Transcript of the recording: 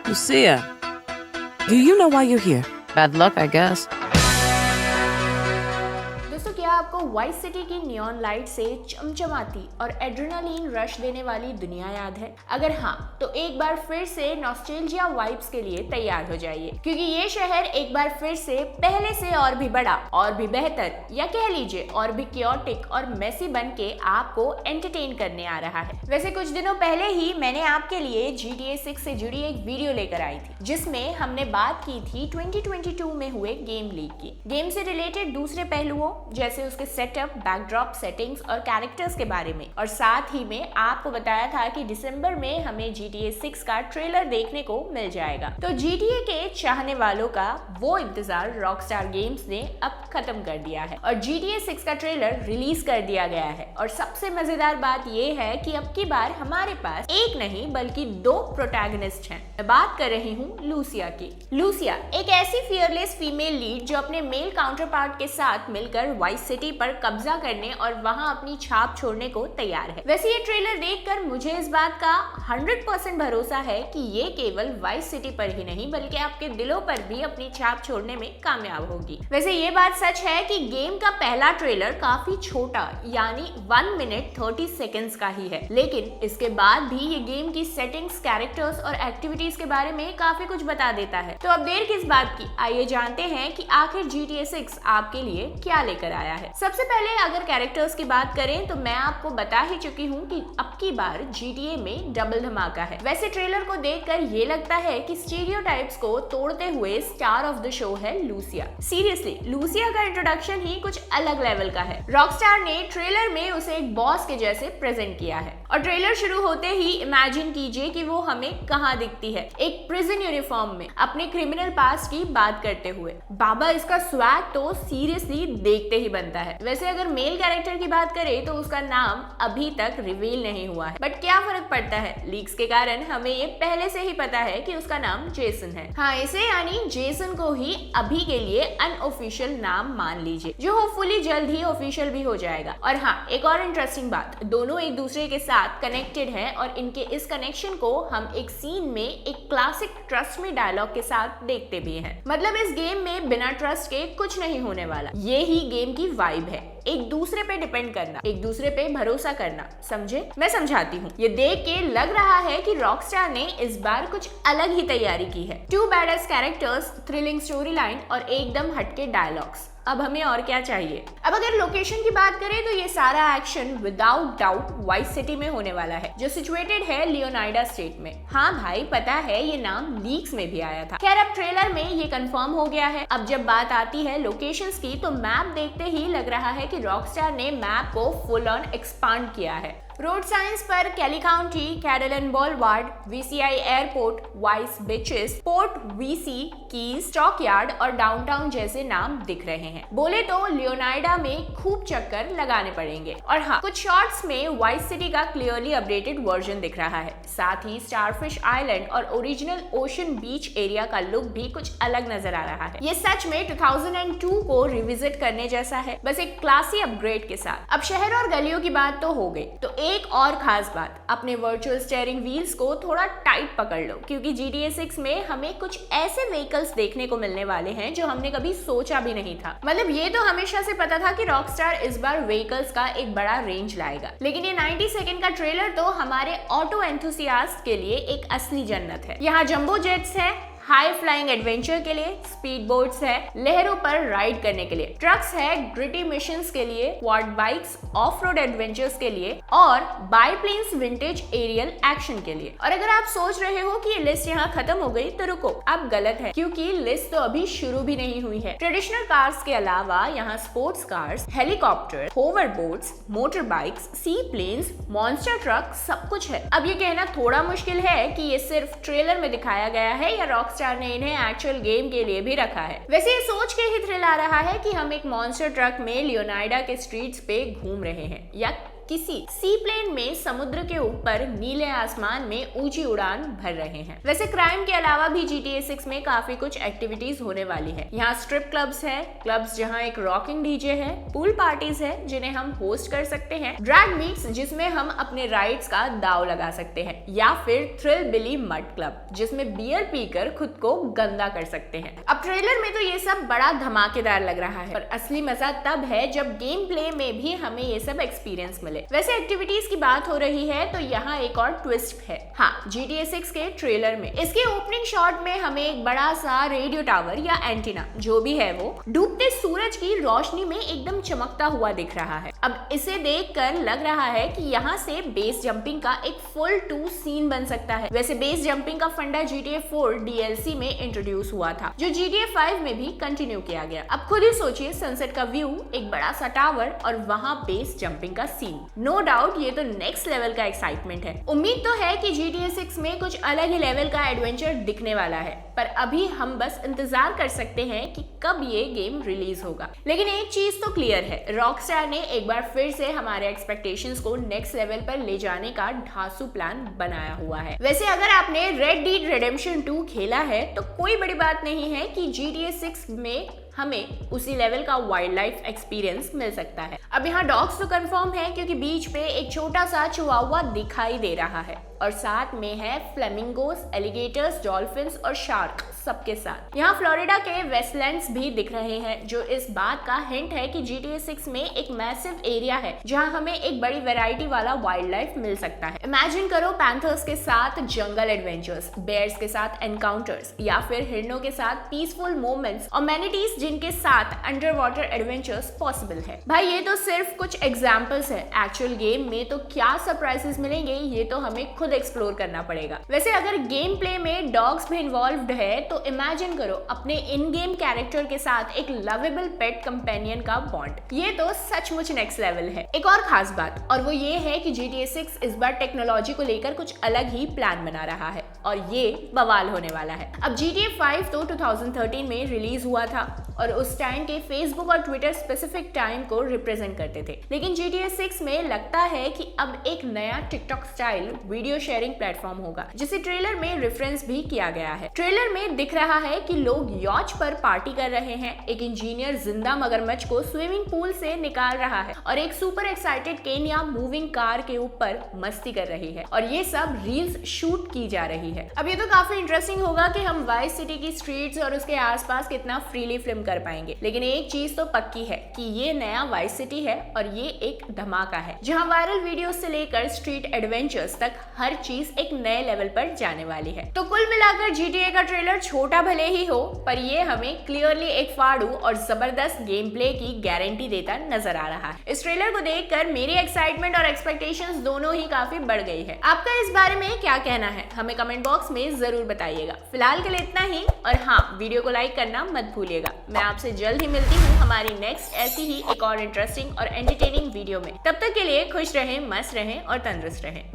Lucia, do you know why you're here? Bad luck, I guess. दोस्तों, क्या आपको vice city की neon light से चमचमाती और एड्रेनालिन रश देने वाली दुनिया याद है? अगर हाँ, तो एक बार फिर से नॉस्टैल्जिया वाइब्स के लिए तैयार हो जाइए, क्योंकि ये शहर एक बार फिर से पहले से और भी बड़ा, और भी बेहतर, या कह लीजिए और भी क्योटिक और मेसी बन के आपको एंटरटेन करने आ रहा है। वैसे कुछ दिनों पहले ही मैंने आपके लिए GTA 6 से जुड़ी एक वीडियो लेकर आई थी, जिसमें हमने बात की थी 2022 में हुए गेम लीक की। गेम से रिलेटेड दूसरे पहलुओं जैसे उसके सेटअप, बैकड्रॉप, सेटिंग्स और कैरेक्टर्स के बारे में, और साथ ही में आपको बताया था कि दिसंबर में हमें GTA 6 का ट्रेलर देखने को मिल जाएगा। तो GTA के चाहने वालों का वो इंतजार रॉकस्टार गेम्स ने अब खत्म कर दिया है और GTA 6 का ट्रेलर रिलीज कर दिया गया है। और सबसे मजेदार बात ये है कि अब की बार हमारे पास एक नहीं बल्कि दो प्रोटैगनिस्ट हैं। मैं बात कर रही हूँ लूसिया की। लूसिया एक ऐसी फियरलेस फीमेल लीड जो अपने मेल काउंटर पार्ट के साथ मिलकर वाइस सिटी पर कब्जा करने और वहां अपनी छाप छोड़ने को तैयार है। वैसे ये ट्रेलर देखकर मुझे इस बात का 100% भरोसा है कि ये केवल वाइस सिटी पर ही नहीं बल्कि आपके दिलों पर भी अपनी छाप छोड़ने में कामयाब होगी। वैसे ये बात सच है कि गेम का पहला ट्रेलर काफी छोटा यानी 1 मिनट 30 सेकेंड्स का ही है, लेकिन इसके बाद भी ये गेम की सेटिंग्स, कैरेक्टर्स और एक्टिविटीज के बारे में काफी कुछ बता देता है। तो अब देर किस बात की, आइए जानते हैं कि आखिर GTA 6 आपके लिए क्या लेकर आया है। सबसे पहले अगर कैरेक्टर्स की बात करें तो मैं आपको बता ही चुकी हूँ कि अब की बार GTA में डबल धमाका है। वैसे ट्रेलर को देखकर ये लगता है कि स्टीरियोटाइप्स को तोड़ते हुए स्टार ऑफ द शो है लूसिया। सीरियसली लूसिया का इंट्रोडक्शन ही कुछ अलग लेवल का है। रॉकस्टार ने ट्रेलर में उसे एक बॉस के जैसे प्रेजेंट किया है और ट्रेलर शुरू होते ही इमेजिन कीजिए कि वो हमें कहाँ दिखती है, एक प्रिजन यूनिफॉर्म में अपने क्रिमिनल पास्ट की बात करते हुए। बाबा इसका स्वैग तो सीरियसली देखते ही बनता है। वैसे अगर मेल कैरेक्टर की बात करें तो उसका नाम अभी तक रिवील नहीं हुआ है, बट क्या फर्क पड़ता है, लीक्स के कारण हमें ये पहले से ही पता है कि उसका नाम जेसन है। हाँ, इसे यानी जेसन को ही अभी के लिए अनऑफिशियल नाम मान लीजिए, जो होपफुली जल्द ही ऑफिशियल भी हो जाएगा। और हाँ, एक और इंटरेस्टिंग बात, दोनों एक दूसरे के साथ कनेक्टेड हैं और इनके इस कनेक्शन को हम एक सीन में एक क्लासिक ट्रस्ट मी डायलॉग के साथ देखते भी हैं। मतलब इस गेम में बिना ट्रस्ट के कुछ नहीं होने वाला। ये ही गेम की वाइब है, एक दूसरे पे डिपेंड करना, एक दूसरे पे भरोसा करना। समझे? मैं समझाती हूँ। ये देख के लग रहा है कि रॉकस्टार ने इस बार कुछ अलग ही तैयारी की है। 2 badass characters, thrilling story line और एकदम हटके डायलॉग्स। अब हमें और क्या चाहिए? अब अगर लोकेशन की बात करें तो ये सारा action without doubt vice city में होने वाला है, जो सिचुएटेड है लियोनाइडा स्टेट में। हाँ भाई, पता है ये नाम लीक्स में भी आया था। खैर अब ट्रेलर में ये कंफर्म हो गया है। अब जब बात आती है लोकेशंस की तो मैप देखते ही लग रहा है कि रॉकस्टार ने मैप को फुल ऑन एक्सपांड किया है। रोड साइंस पर Kelly County, Cadlin Boulevard, VCI airport, Vice Beaches, Port VC, Keys, Stock Yard और डाउनटाउन जैसे नाम दिख रहे हैं। बोले तो लियोनाइडा में खूब चक्कर लगाने पड़ेंगे। और हाँ, कुछ शॉट्स में वाइस सिटी का क्लियरली अपडेटेड वर्जन दिख रहा है। साथ ही स्टारफिश आइलैंड और ओरिजिनल ओशन बीच एरिया का लुक भी कुछ अलग नजर आ रहा है। ये सच में 2002 को रिविजिट करने जैसा है, बस एक क्लासी अपग्रेड के साथ। अब शहर और गलियों की बात तो हो गई, तो एक और खास बात, अपने वर्चुअल स्टीयरिंग व्हील्स को थोड़ा टाइट पकड़ लो, क्योंकि GTA 6 में हमें कुछ ऐसे व्हीकल्स देखने को मिलने वाले हैं जो हमने कभी सोचा भी नहीं था। मतलब ये तो हमेशा से पता था कि रॉकस्टार इस बार व्हीकल्स का एक बड़ा रेंज लाएगा, लेकिन ये 90 सेकंड का ट्रेलर तो हमारे ऑटो एंथुसियास्ट के लिए एक असली जन्नत है। यहाँ जंबो जेट्स है, हाई फ्लाइंग एडवेंचर के लिए, स्पीड बोट्स है लहरों पर राइड करने के लिए, ट्रक्स है ग्रिटी मिशंस के लिए, quad bikes of road adventures के लिए और बाईप्लेन्स विंटेज एरियल एक्शन के लिए। और अगर आप सोच रहे हो कि ये लिस्ट यहाँ खत्म हो गई तो रुको, आप गलत है, क्योंकि लिस्ट तो अभी शुरू भी नहीं हुई है। ट्रेडिशनल कार्स के अलावा यहाँ sports cars, helicopter, hover boats, motor bikes, seaplanes, monster truck, सब कुछ है। अब ये कहना थोड़ा मुश्किल है कि ये सिर्फ ट्रेलर में दिखाया गया है या रॉकस्टार ने इन्हें एक्चुअल गेम के लिए भी रखा है। वैसे ये सोच के ही थ्रिल आ रहा है कि हम एक मॉन्स्टर ट्रक में लियोनाइडा के स्ट्रीट्स पे घूम रहे हैं, या किसी सी प्लेन में समुद्र के ऊपर नीले आसमान में ऊंची उड़ान भर रहे हैं। वैसे क्राइम के अलावा भी GTA 6 में काफी कुछ एक्टिविटीज होने वाली है। यहाँ स्ट्रिप क्लब्स है, क्लब्स जहाँ एक रॉकिंग डीजे है, पूल पार्टीज है जिन्हें हम होस्ट कर सकते हैं, ड्रैग मीट्स जिसमें हम अपने राइड्स का दाव लगा सकते हैं, या फिर थ्रिल बिली मड क्लब जिसमें बियर पीकर खुद को गंदा कर सकते हैं। अब ट्रेलर में तो ये सब बड़ा धमाकेदार लग रहा है, पर असली मजा तब है जब गेम प्ले में भी हमें ये सब एक्सपीरियंस मिले। वैसे एक्टिविटीज की बात हो रही है तो यहाँ एक और ट्विस्ट है। हाँ, GTA 6 के ट्रेलर में इसके ओपनिंग शॉट में हमें एक बड़ा सा रेडियो टावर या एंटीना जो भी है वो डूबते सूरज की रोशनी में एकदम चमकता हुआ दिख रहा है। अब इसे देखकर लग रहा है कि यहाँ से बेस जंपिंग का एक फुल 2 सीन बन सकता है। वैसे बेस जंपिंग का फंडा GTA 4 DLC में इंट्रोड्यूस हुआ था, जो GTA 5 में भी कंटिन्यू किया गया। अब खुद ही सोचिए, सनसेट का व्यू, एक बड़ा सा टावर और वहाँ बेस जंपिंग का सीन। नो डाउट ये तो नेक्स्ट लेवल का एक्साइटमेंट है। उम्मीद तो है कि GTA 6 में कुछ अलग ही लेवल का एडवेंचर दिखने वाला है, पर अभी हम बस इंतजार कर सकते हैं कि कब ये गेम रिलीज होगा। लेकिन एक चीज तो क्लियर है, रॉकस्टार ने एक बार फिर से हमारे एक्सपेक्टेशंस को नेक्स्ट लेवल पर ले जाने का धांसू प्लान बनाया हुआ है। वैसे अगर आपने रेड डेड रेडेम्पशन 2 खेला है तो कोई बड़ी बात नहीं है कि GTA 6 में हमें उसी लेवल का वाइल्ड लाइफ एक्सपीरियंस मिल सकता है। अब यहाँ डॉग्स तो कंफर्म है क्योंकि बीच पे एक छोटा सा चिवावा दिखाई दे रहा है और साथ में है फ्लेमिंगोस, एलिगेटर्स, डॉल्फिन्स और शार्क सबके साथ। यहाँ फ्लोरिडा के वेस्टलैंड्स भी दिख रहे हैं, जो इस बात का हिंट है कि GTA 6 में एक मैसिव एरिया है जहाँ हमें एक बड़ी वैरायटी वाला वाइल्ड लाइफ मिल सकता है। इमेजिन करो पैंथर्स के साथ जंगल एडवेंचर्स, बेयर्स के साथ एनकाउंटर्स, या फिर हिरनों के साथ पीसफुल मोमेंट्स और मैनिटीज जिनके साथ अंडर वाटर एडवेंचर्स पॉसिबल है। भाई ये तो सिर्फ कुछ एग्जाम्पल्स है, एक्चुअल गेम में तो क्या सरप्राइजेस मिलेंगे ये तो हमें खुद एक्सप्लोर करना पड़ेगा। वैसे अगर गेम प्ले में डॉग्स भी इन्वॉल्व्ड है तो इमेजिन करो अपने इन गेम कैरेक्टर के साथ एक लवेबल पेट कंपेनियन का बॉन्ड। ये तो सचमुच नेक्स्ट लेवल है। एक और खास बात और वो ये है कि GTA 6 इस बार टेक्नोलॉजी को लेकर कुछ अलग ही प्लान बना रहा है और ये बवाल होने वाला है। अब GTA 5 तो 2013 में रिलीज हुआ था और उस टाइम के फेसबुक और ट्विटर स्पेसिफिक टाइम को रिप्रेजेंट करते थे, लेकिन GTA 6 में लगता है कि अब एक नया TikTok style video sharing platform होगा, जिसे ट्रेलर में रेफरेंस भी किया गया है। ट्रेलर में दिख रहा है कि लोग यॉच पर पार्टी कर रहे हैं, एक इंजीनियर जिंदा मगरमच्छ को स्विमिंग पूल से निकाल रहा है और एक super excited Kenya moving car के ऊपर मस्ती कर रही है और ये सब रील्स शूट की जा रही है। अब ये तो काफी इंटरेस्टिंग होगा कि हम वाइस सिटी की स्ट्रीट्स और उसके आसपास कितना फ्रीली फिल्म कर पाएंगे, लेकिन एक चीज तो पक्की है कि ये नया वाइस सिटी है और ये एक धमाका है जहां वायरल वीडियोस से लेकर स्ट्रीट एडवेंचर्स तक हर चीज एक नए लेवल पर जाने वाली है। तो कुल मिलाकर GTA का ट्रेलर छोटा भले ही हो, पर ये हमें क्लियरली एक फाड़ू और जबरदस्त गेम प्ले की गारंटी देता नजर आ रहा है। इस ट्रेलर को देखकर मेरी एक्साइटमेंट और एक्सपेक्टेशंस दोनों ही काफी बढ़ गई है। आपका इस बारे में क्या कहना है हमें कमेंट बॉक्स में जरूर बताइएगा। फिलहाल के लिए इतना ही, और हाँ, वीडियो को लाइक करना मत भूलिएगा। मैं आपसे जल्द ही मिलती हूँ हमारी नेक्स्ट ऐसी ही एक और इंटरेस्टिंग और एंटरटेनिंग वीडियो में। तब तक के लिए खुश रहें, मस्त रहें और तंदुरुस्त रहें।